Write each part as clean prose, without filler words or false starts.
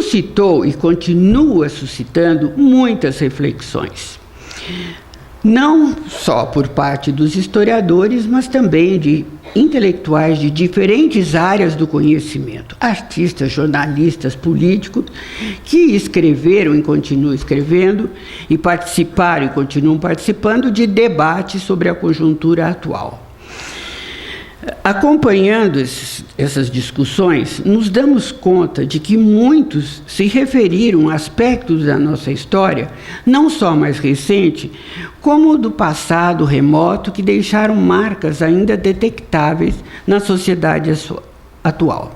suscitou e continua suscitando muitas reflexões. Não só por parte dos historiadores, mas também de intelectuais de diferentes áreas do conhecimento, artistas, jornalistas, políticos, que escreveram e continuam escrevendo, e participaram e continuam participando de debates sobre a conjuntura atual. Acompanhando essas discussões, nos damos conta de que muitos se referiram a aspectos da nossa história, não só mais recente, como do passado remoto, que deixaram marcas ainda detectáveis na sociedade atual.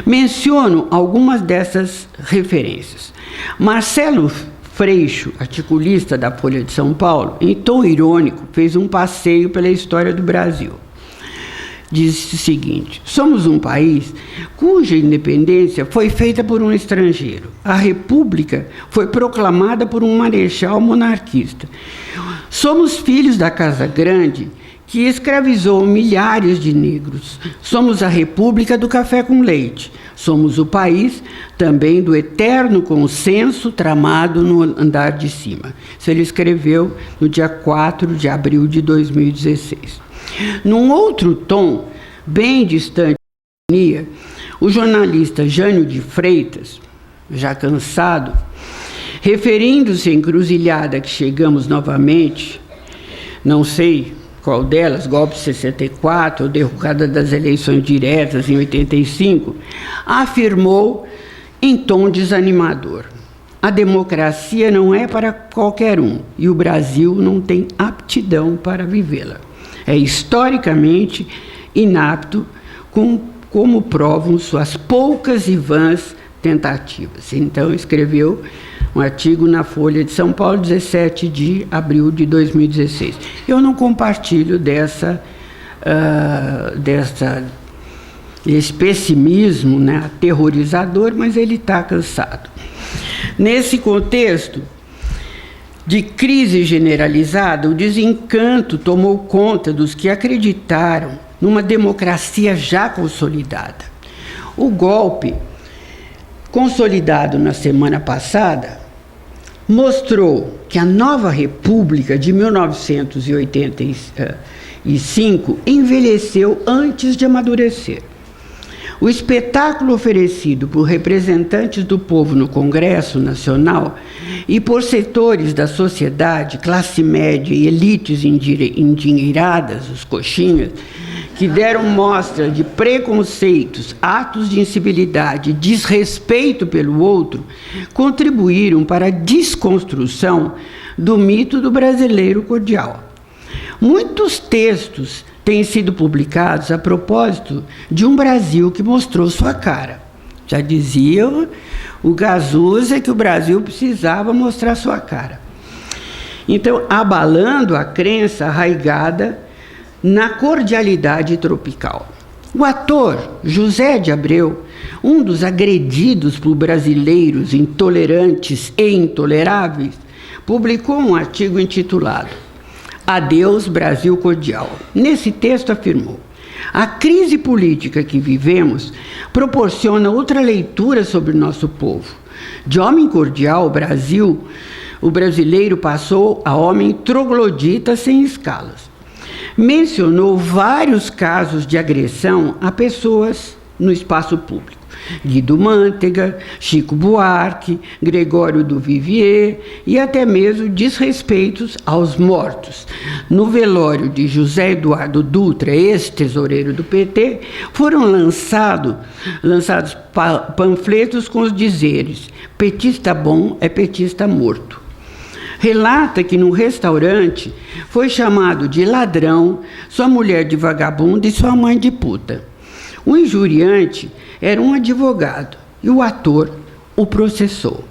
Menciono algumas dessas referências. Marcelo Freixo, articulista da Folha de São Paulo, em tom irônico, fez um passeio pela história do Brasil. Disse o seguinte: somos um país cuja independência foi feita por um estrangeiro. A República foi proclamada por um marechal monarquista. Somos filhos da Casa Grande, que escravizou milhares de negros. Somos a República do café com leite. Somos o país também do eterno consenso tramado no andar de cima. Isso ele escreveu no dia 4 de abril de 2016. Num outro tom, bem distante da ironia, o jornalista Jânio de Freitas, já cansado, referindo-se à encruzilhada que chegamos novamente, não sei qual delas, golpe de 64 ou derrocada das eleições diretas em 85, afirmou em tom desanimador: a democracia não é para qualquer um e o Brasil não tem aptidão para vivê-la. É historicamente inapto, como provam suas poucas e vãs tentativas. Então, escreveu um artigo na Folha de São Paulo, 17 de abril de 2016. Eu não compartilho esse pessimismo, né, aterrorizador, mas ele está cansado. Nesse contexto de crise generalizada, o desencanto tomou conta dos que acreditaram numa democracia já consolidada. O golpe, consolidado na semana passada, mostrou que a nova República de 1985 envelheceu antes de amadurecer. O espetáculo oferecido por representantes do povo no Congresso Nacional e por setores da sociedade, classe média e elites endinheiradas, os coxinhas, que deram mostra de preconceitos, atos de incivilidade, desrespeito pelo outro, contribuíram para a desconstrução do mito do brasileiro cordial. Muitos textos têm sido publicados a propósito de um Brasil que mostrou sua cara. Já dizia o Gazusa que o Brasil precisava mostrar sua cara. Então, abalando a crença arraigada na cordialidade tropical. O ator José de Abreu, um dos agredidos por brasileiros intolerantes e intoleráveis, publicou um artigo intitulado Adeus, Brasil Cordial. Nesse texto afirmou: a crise política que vivemos proporciona outra leitura sobre o nosso povo. De homem cordial, o brasileiro passou a homem troglodita sem escalas. Mencionou vários casos de agressão a pessoas no espaço público. Guido Mantega, Chico Buarque, Gregório do Vivier e até mesmo desrespeitos aos mortos. No velório de José Eduardo Dutra, ex-tesoureiro do PT, foram lançados panfletos com os dizeres: petista bom é petista morto. Relata que num restaurante foi chamado de ladrão, sua mulher de vagabunda e sua mãe de puta. O injuriante era um advogado e o ator o processou.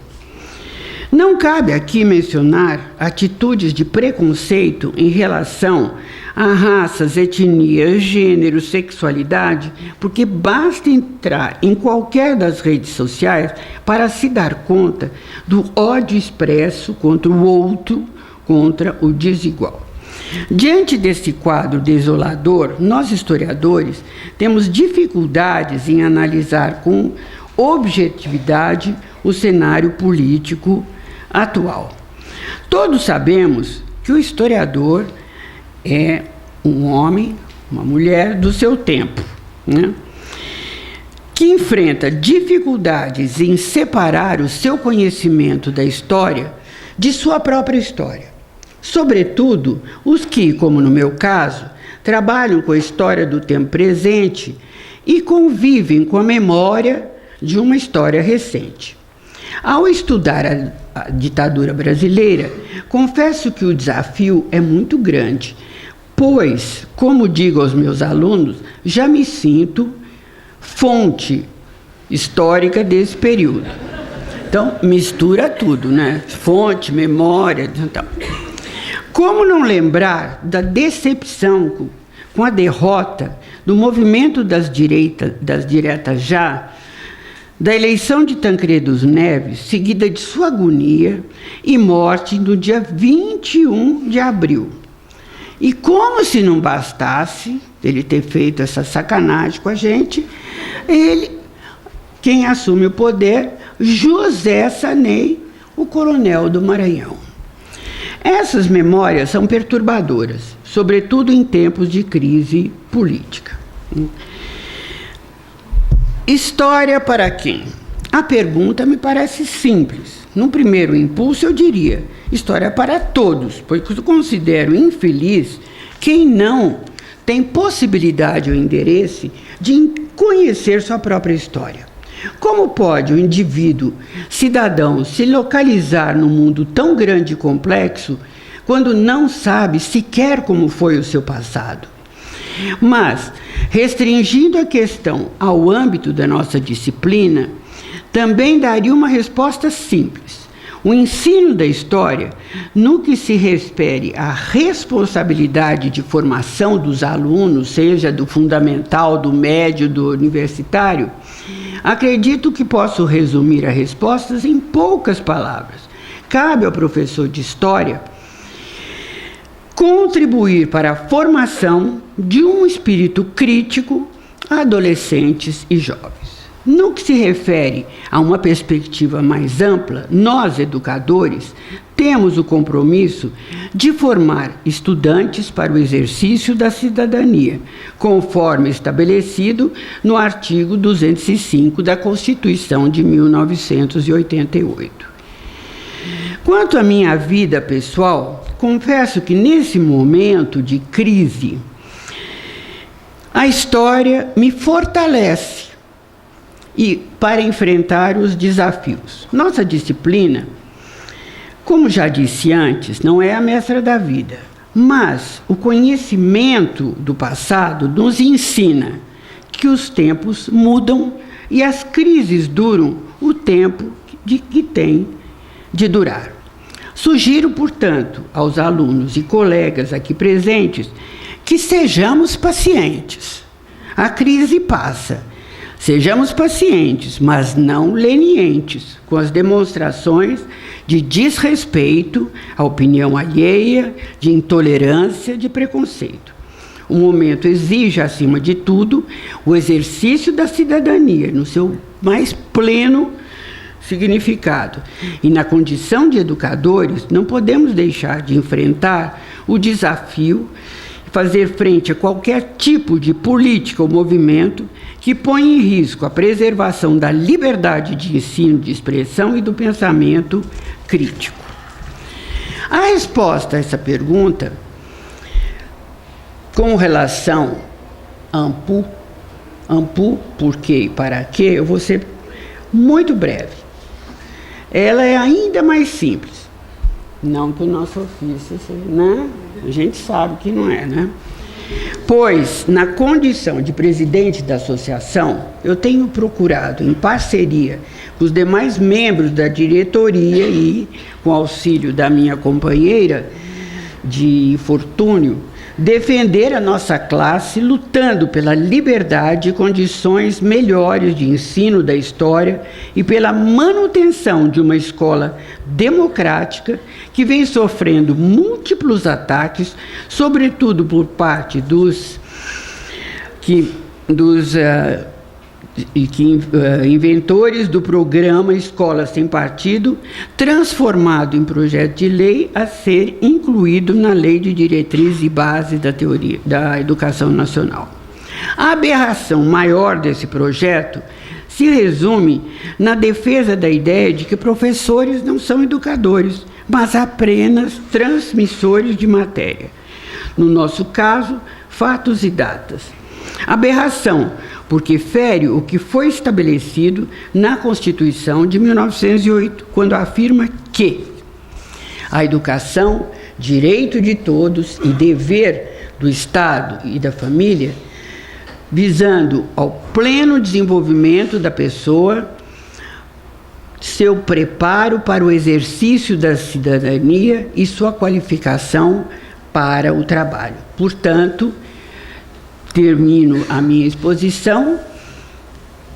Não cabe aqui mencionar atitudes de preconceito em relação a raças, etnias, gênero, sexualidade, porque basta entrar em qualquer das redes sociais para se dar conta do ódio expresso contra o outro, contra o desigual. Diante desse quadro desolador, nós historiadores temos dificuldades em analisar com objetividade o cenário político atual. Todos sabemos que o historiador é um homem, uma mulher do seu tempo, né? Que enfrenta dificuldades em separar o seu conhecimento da história de sua própria história. Sobretudo os que, como no meu caso, trabalham com a história do tempo presente e convivem com a memória de uma história recente. Ao estudar a ditadura brasileira, confesso que o desafio é muito grande, pois, como digo aos meus alunos, já me sinto fonte histórica desse período. Então, mistura tudo, né? Fonte, memória, então. Como não lembrar da decepção com a derrota do movimento das diretas já, da eleição de Tancredo Neves, seguida de sua agonia e morte no dia 21 de abril. E como se não bastasse ele ter feito essa sacanagem com a gente, quem assume o poder, José Sarney, o coronel do Maranhão. Essas memórias são perturbadoras, sobretudo em tempos de crise política. História para quem? A pergunta me parece simples. Num primeiro impulso eu diria, história para todos, pois eu considero infeliz quem não tem possibilidade ou interesse de conhecer sua própria história. Como pode o indivíduo, cidadão, se localizar num mundo tão grande e complexo quando não sabe sequer como foi o seu passado? Mas, restringindo a questão ao âmbito da nossa disciplina, também daria uma resposta simples. O ensino da história, no que se refere à responsabilidade de formação dos alunos, seja do fundamental, do médio, do universitário, acredito que posso resumir as respostas em poucas palavras. Cabe ao professor de história contribuir para a formação de um espírito crítico a adolescentes e jovens. No que se refere a uma perspectiva mais ampla, nós, educadores, temos o compromisso de formar estudantes para o exercício da cidadania, conforme estabelecido no artigo 205 da Constituição de 1988. Quanto à minha vida pessoal, confesso que nesse momento de crise, a história me fortalece para enfrentar os desafios. Nossa disciplina, como já disse antes, não é a mestra da vida, mas o conhecimento do passado nos ensina que os tempos mudam e as crises duram o tempo que tem de durar. Sugiro, portanto, aos alunos e colegas aqui presentes que sejamos pacientes. A crise passa. Sejamos pacientes, mas não lenientes, com as demonstrações de desrespeito à opinião alheia, de intolerância, de preconceito. O momento exige, acima de tudo, o exercício da cidadania no seu mais pleno significado. E na condição de educadores, não podemos deixar de enfrentar o desafio de fazer frente a qualquer tipo de política ou movimento que põe em risco a preservação da liberdade de ensino, de expressão e do pensamento crítico. A resposta a essa pergunta, com relação a AMPU, por quê e para quê, eu vou ser muito breve. Ela é ainda mais simples. Não que o nosso ofício seja, né? A gente sabe que não é, né? Pois, na condição de presidente da associação, eu tenho procurado, em parceria com os demais membros da diretoria e com auxílio da minha companheira de infortúnio, defender a nossa classe lutando pela liberdade e condições melhores de ensino da história e pela manutenção de uma escola democrática que vem sofrendo múltiplos ataques, sobretudo por parte dos inventores do programa Escola Sem Partido, transformado em projeto de lei a ser incluído na Lei de Diretrizes e Bases da Educação Nacional. A aberração maior desse projeto se resume na defesa da ideia de que professores não são educadores, mas apenas transmissores de matéria. No nosso caso, fatos e datas. Aberração, porque fere o que foi estabelecido na Constituição de 1908, quando afirma que a educação, direito de todos e dever do Estado e da família, visando ao pleno desenvolvimento da pessoa, seu preparo para o exercício da cidadania e sua qualificação para o trabalho. Portanto, termino a minha exposição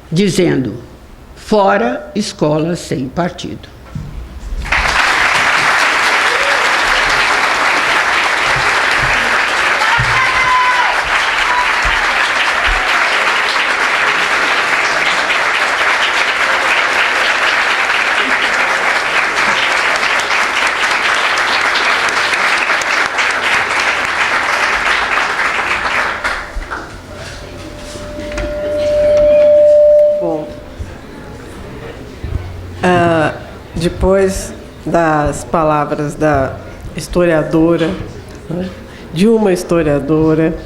dizendo: fora escola sem partido. Depois das palavras da historiadora, né, de uma historiadora,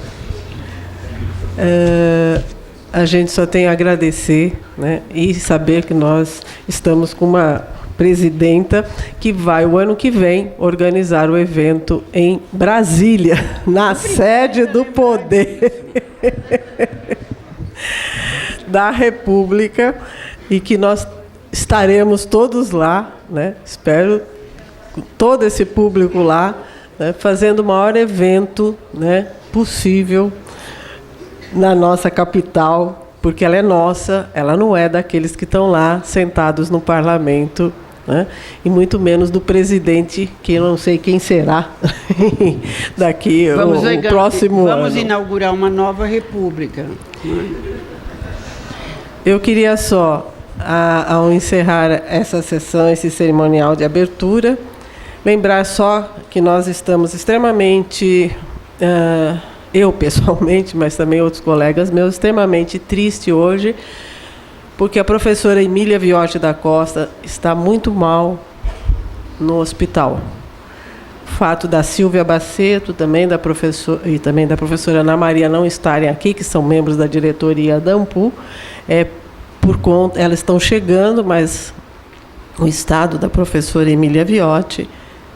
a gente só tem a agradecer, né, e saber que nós estamos com uma presidenta que vai, o ano que vem, organizar o evento em Brasília, na sede do poder da República, e que nós estaremos todos lá, né? Espero todo esse público lá, né? Fazendo o maior evento, né, possível na nossa capital, porque ela é nossa, ela não é daqueles que estão lá sentados no parlamento, né? E muito menos do presidente, que eu não sei quem será daqui o próximo ano. Vamos inaugurar uma nova república. Eu queria só, ao encerrar essa sessão, esse cerimonial de abertura, lembrar só que nós estamos extremamente, eu pessoalmente, mas também outros colegas meus, extremamente triste hoje, porque a professora Emília Viotti da Costa está muito mal no hospital. O fato da Silvia Baceto e também da professora Ana Maria não estarem aqui, que são membros da diretoria da AMPU, por conta, elas estão chegando, mas o estado da professora Emília Viotti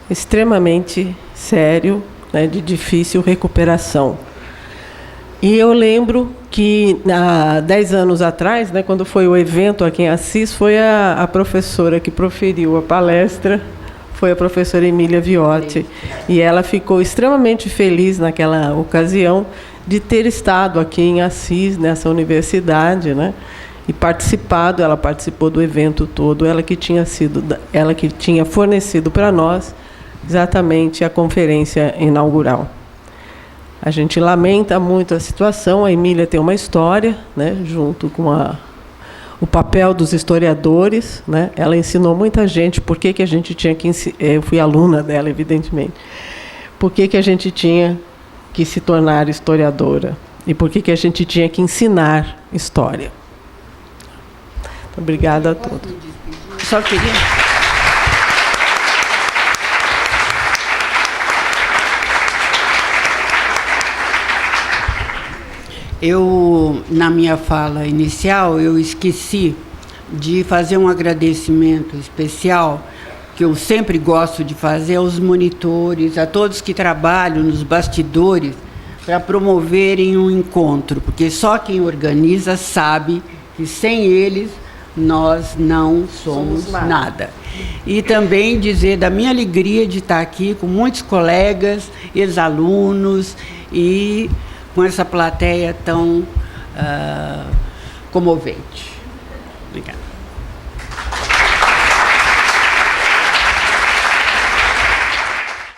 é extremamente sério, né, de difícil recuperação. E eu lembro que, há 10 anos atrás, né, quando foi o evento aqui em Assis, foi a professora que proferiu a palestra, foi a professora Emília Viotti. E ela ficou extremamente feliz naquela ocasião de ter estado aqui em Assis, nessa universidade, né? E ela participou do evento todo, ela que tinha fornecido para nós exatamente a conferência inaugural. A gente lamenta muito a situação. A Emília tem uma história, né, junto com o papel dos historiadores, né? Ela ensinou muita gente por que a gente tinha que eu fui aluna dela, evidentemente. Por que a gente tinha que se tornar historiadora e por que a gente tinha que ensinar história. Obrigada a todos. Só queria... na minha fala inicial, eu esqueci de fazer um agradecimento especial, que eu sempre gosto de fazer, aos monitores, a todos que trabalham nos bastidores, para promoverem um encontro, porque só quem organiza sabe que sem eles nós não somos nada. E também dizer da minha alegria de estar aqui com muitos colegas, ex-alunos e com essa plateia tão comovente. Obrigada.